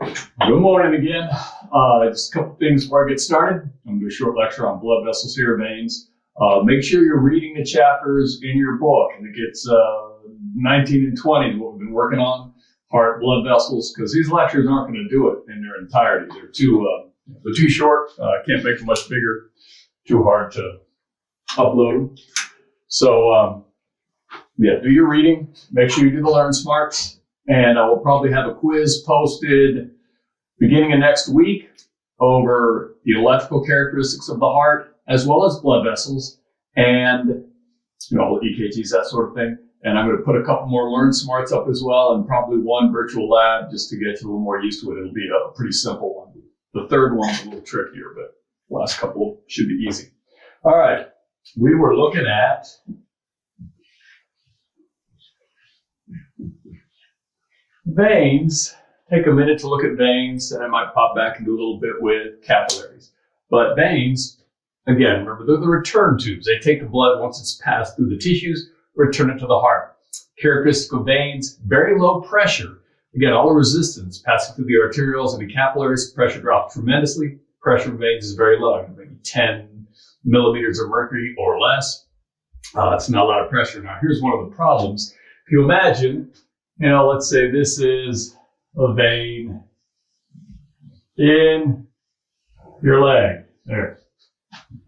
Good morning again. Just a couple things before I get started. I'm going to do a short lecture on blood vessels here, veins. Make sure you're reading the chapters in your book. I think it's 19 and 20 is what we've been working on, heart, blood vessels, because these lectures aren't going to do it in their entirety. They're too short. Can't make them much bigger. Too hard to upload them. So, do your reading. Make sure you do the Learn Smarts. And I will probably have a quiz posted beginning of next week over the electrical characteristics of the heart, as well as blood vessels and, EKGs, that sort of thing. And I'm going to put a couple more Learn Smarts up as well, and probably one virtual lab just to get you a little more used to it. It'll be a pretty simple one. The third one's a little trickier, but the last couple should be easy. All right. We were looking at veins. Take a minute to look at veins, and I might pop back and do a little bit with capillaries. But veins, again, remember, they're the return tubes. They take the blood once it's passed through the tissues, return it to the heart. Characteristic of veins, very low pressure. Again, all the resistance passing through the arterioles and the capillaries, pressure drops tremendously. Pressure of veins is very low, maybe 10 millimeters of mercury or less. It's not a lot of pressure. Now, here's one of the problems. If you imagine, let's say this is a vein in your leg. There.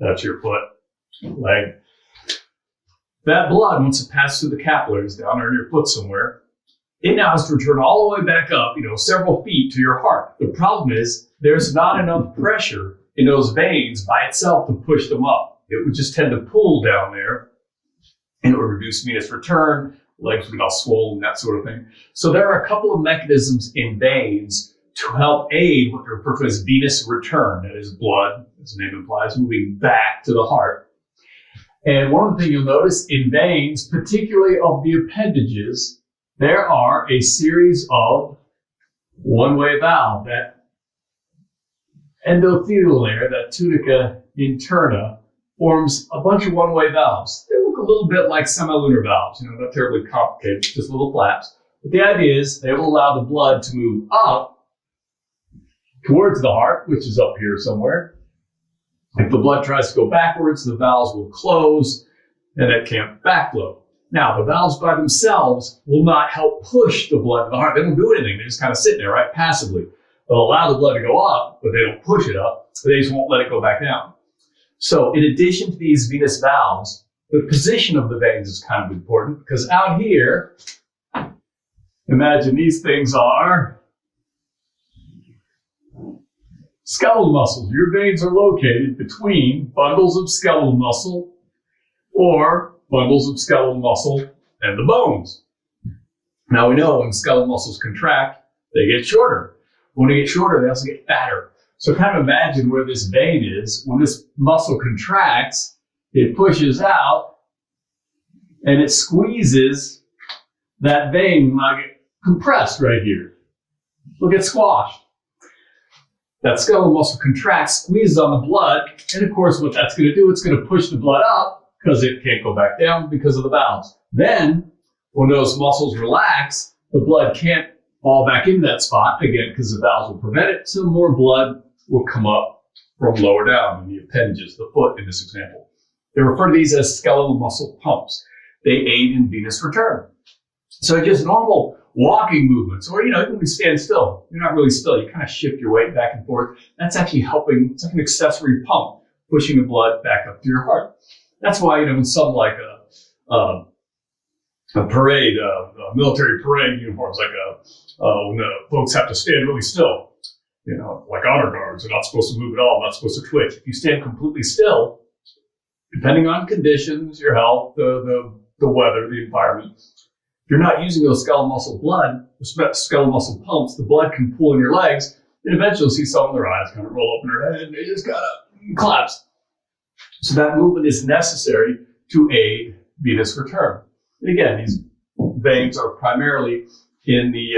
That's your foot, leg. That blood, once it passes through the capillaries down there in your foot somewhere, it now has to return all the way back up, several feet to your heart. The problem is there's not enough pressure in those veins by itself to push them up. It would just tend to pull down there, and it would reduce venous return. Legs would get all swollen, that sort of thing. So there are a couple of mechanisms in veins to help aid what are referred to as venous return. That is blood, as the name implies, moving back to the heart. And one of the things you'll notice in veins, particularly of the appendages, there are a series of one-way valves. That endothelial layer, that tunica interna, forms a bunch of one-way valves. They look a little bit like semilunar valves, not terribly complicated, just little flaps. But the idea is they will allow the blood to move up towards the heart, which is up here somewhere. If the blood tries to go backwards, the valves will close and it can't backflow. Now, the valves by themselves will not help push the blood to the heart. They don't do anything. They just kind of sit there, right, passively. They'll allow the blood to go up, but they don't push it up. They just won't let it go back down. So in addition to these venous valves, the position of the veins is kind of important, because out here, imagine these things are skeletal muscles. Your veins are located between bundles of skeletal muscle or bundles of skeletal muscle and the bones. Now we know when skeletal muscles contract, they get shorter. When they get shorter, they also get fatter. So kind of imagine where this vein is. When this muscle contracts, it pushes out and it squeezes that vein like compressed right here. Look at squashed. That skeletal muscle contracts, squeezes on the blood, and of course what that's going to do, it's going to push the blood up because it can't go back down because of the valves. Then, when those muscles relax, the blood can't fall back into that spot, again, because the valves will prevent it, so more blood will come up from lower down in the appendages, the foot in this example. They refer to these as skeletal muscle pumps. They aid in venous return. So just normal walking movements, or even when you stand still, you're not really still, you kind of shift your weight back and forth. That's actually helping, it's like an accessory pump, pushing the blood back up to your heart. That's why, in something like a parade, military parade uniforms, like when the folks have to stand really still, like honor guards, they're not supposed to move at all, not supposed to twitch. If you stand completely still, depending on conditions, your health, the weather, the environment, if you're not using those skeletal muscle pumps, the blood can pull in your legs, and eventually you'll see some of their eyes kind of roll open their head, and they just kind of collapse. So that movement is necessary to aid venous return. And again, these veins are primarily in the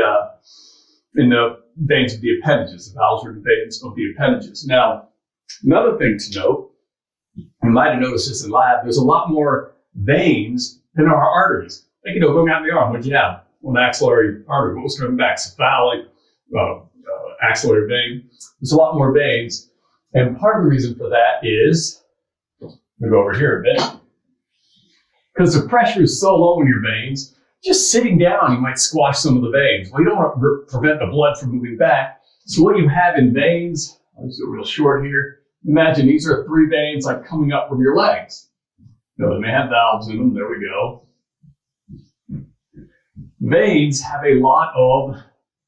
veins of the appendages. The valves are in the veins of the appendages. Now, another thing to note, you might have noticed this in lab, there's a lot more veins than our arteries. Like, going out in the arm, what'd you have? Well, maxillary artery, what was coming back? Cephalic, axillary vein. There's a lot more veins. And part of the reason for that is, let me go over here a bit, because the pressure is so low in your veins, just sitting down, you might squash some of the veins. Well, you don't want to prevent the blood from moving back. So what you have in veins, I'll just do real short here. Imagine these are 3 veins like coming up from your legs. You know, they may have valves in them. There we go. Veins have a lot of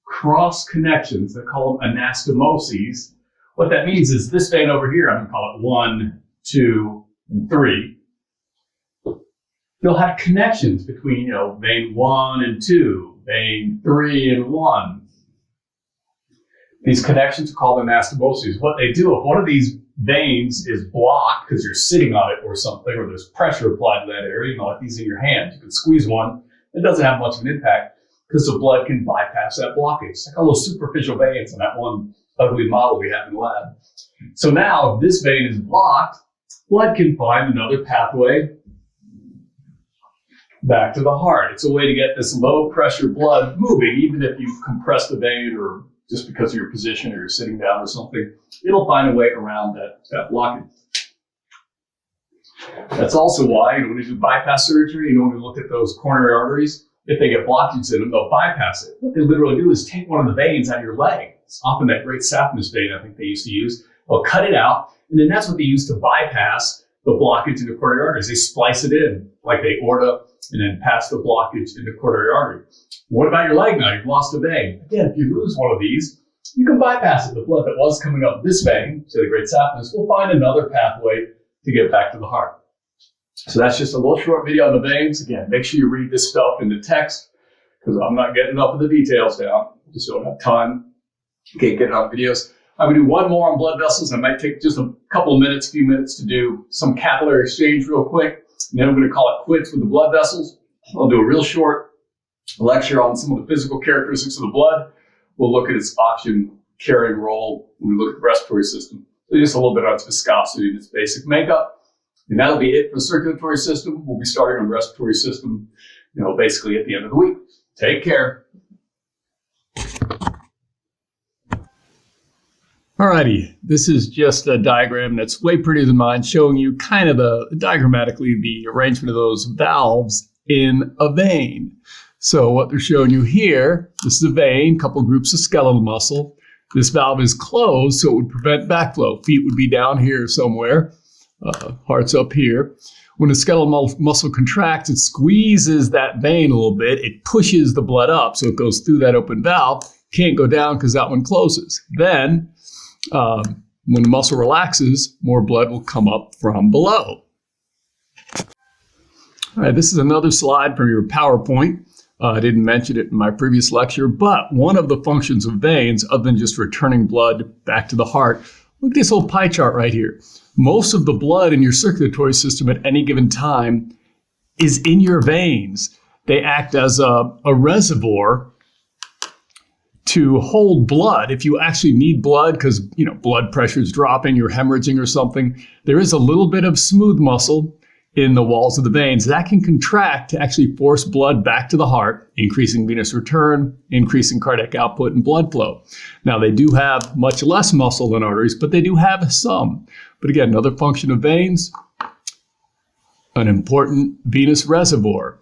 cross connections. They call them anastomoses. What that means is this vein over here, I'm going to call it 1, 2, and 3. You'll have connections between, you know, vein 1 and 2, vein 3 and 1. These connections are called anastomoses. What they do, if one of these veins is blocked because you're sitting on it or something, or there's pressure applied to that area, you know, like these in your hand, you can squeeze one. It doesn't have much of an impact because the blood can bypass that blockage. It's like all those superficial veins in that one ugly model we have in the lab. So now, if this vein is blocked, blood can find another pathway back to the heart. It's a way to get this low pressure blood moving, even if you've compressed the vein or just because of your position or you're sitting down or something, it'll find a way around that blockage. That's also why, you know, when you do bypass surgery, you know, when we look at those coronary arteries, if they get blockages in them, they'll bypass it. What they literally do is take one of the veins out of your leg. It's often that great saphenous vein I think they used to use. They'll cut it out, and then that's what they use to bypass the blockage in the coronary arteries. They splice it in like the aorta and then pass the blockage in the coronary artery. What about your leg now? You've lost a vein. Again, if you lose one of these, you can bypass it. The blood that was coming up this vein, say the great saphenous, will find another pathway to get back to the heart. So that's just a little short video on the veins. Again, make sure you read this stuff in the text because I'm not getting enough of the details down. Just don't have time. Can't get enough videos. I'm going to do one more on blood vessels. I might take just a couple of minutes, few minutes to do some capillary exchange real quick. And then I'm going to call it quits with the blood vessels. I'll do a real short lecture on some of the physical characteristics of the blood. We'll look at its oxygen carrying role when we look at the respiratory system. So just a little bit on its viscosity and its basic makeup. And that'll be it for the circulatory system. We'll be starting on the respiratory system, you know, basically at the end of the week. Take care. Alrighty, this is just a diagram that's way prettier than mine, showing you kind of diagrammatically the arrangement of those valves in a vein. So what they're showing you here, this is a vein, couple groups of skeletal muscle. This valve is closed, so it would prevent backflow. Feet would be down here somewhere. Heart's up here. When the skeletal muscle contracts, it squeezes that vein a little bit. It pushes the blood up, so it goes through that open valve. Can't go down because that one closes. Then, when the muscle relaxes, more blood will come up from below. All right, this is another slide from your PowerPoint. I didn't mention it in my previous lecture, but one of the functions of veins, other than just returning blood back to the heart, look at this whole pie chart right here. Most of the blood in your circulatory system at any given time is in your veins. They act as a reservoir to hold blood. If you actually need blood because, you know, blood pressure is dropping, you're hemorrhaging or something, there is a little bit of smooth muscle in the walls of the veins that can contract to actually force blood back to the heart, increasing venous return, increasing cardiac output and blood flow. Now, they do have much less muscle than arteries, but they do have some. But again, another function of veins, an important venous reservoir.